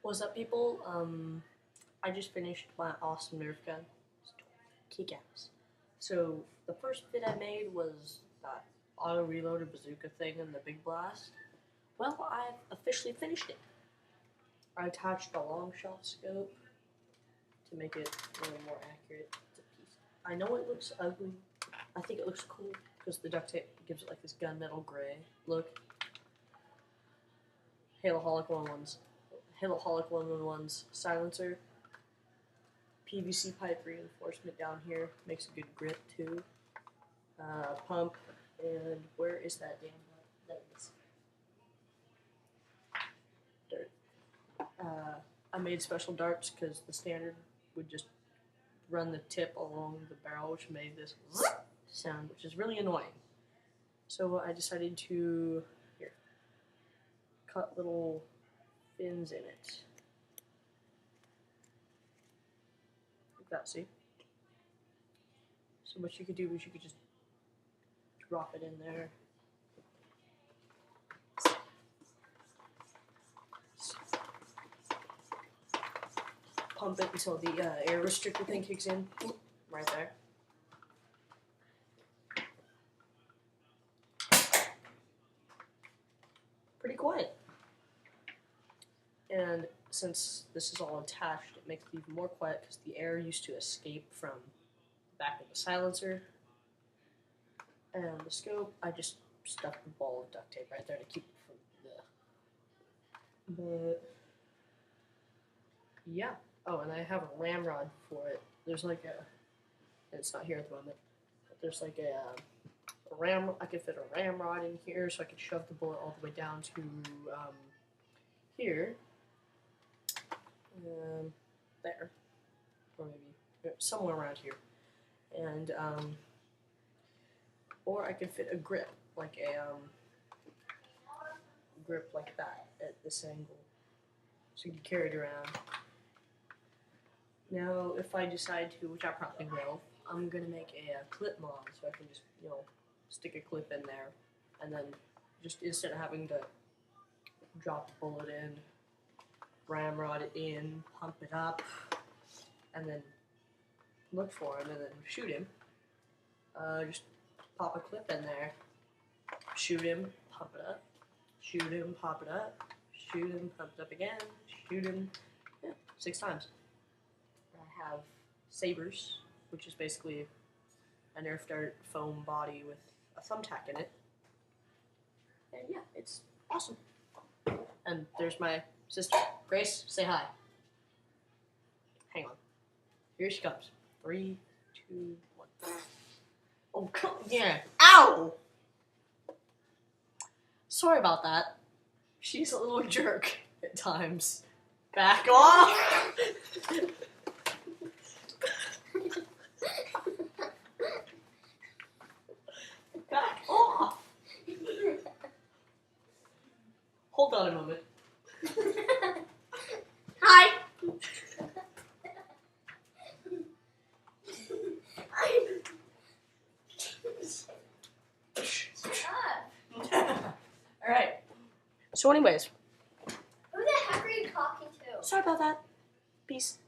What's up, people? I just finished my awesome nerf gun. Kick ass. So the first bit I made was that auto reloaded bazooka thing in the big blast. Well, I've officially finished it. I attached a long shot scope to make it a little more accurate. It's a piece. I know it looks ugly. I think it looks cool because the duct tape gives it like this gunmetal gray look. Haloholic 111's silencer. PVC pipe reinforcement down here makes a good grip too. Pump, and where is that damn nut? There it is. Dirt. I made special darts because the standard would just run the tip along the barrel, which made this sound, which is really annoying. So I decided to cut little fins in it. Like that, see? So what you could do is you could just drop it in there. Pump it until the air restrictor thing kicks in. Right there. Pretty quiet. And since this is all attached, it makes it even more quiet because the air used to escape from the back of the silencer. And the scope, I just stuffed a ball of duct tape right there to keep it from the... But... yeah. Oh, and I have a ramrod for it. There's like a... it's not here at the moment. But there's like a ram... I could fit a ramrod in here, so I could shove the bullet all the way down to here. There. Or maybe somewhere around here. And, or I could fit a grip, like a, grip like that at this angle. So you can carry it around. Now, if I decide to, which I probably will, I'm gonna make a clip mod, so I can just, stick a clip in there, and then just instead of having to drop the bullet in, ramrod it in, pump it up, and then look for him, and then shoot him, just pop a clip in there, shoot him, pump it up, shoot him, pop it up, shoot him, pump it up again, shoot him, 6 times. I have sabers, which is basically a Nerf dart foam body with a thumbtack in it. And yeah, it's awesome. And there's my sister. Grace, say hi. Hang on. Here she comes. 3, 2, 1. Oh, come here. Ow! Sorry about that. She's a little jerk at times. Back off! Back off! Hold on a moment. Hi! Alright. So anyways. Who the heck are you talking to? Sorry about that. Peace.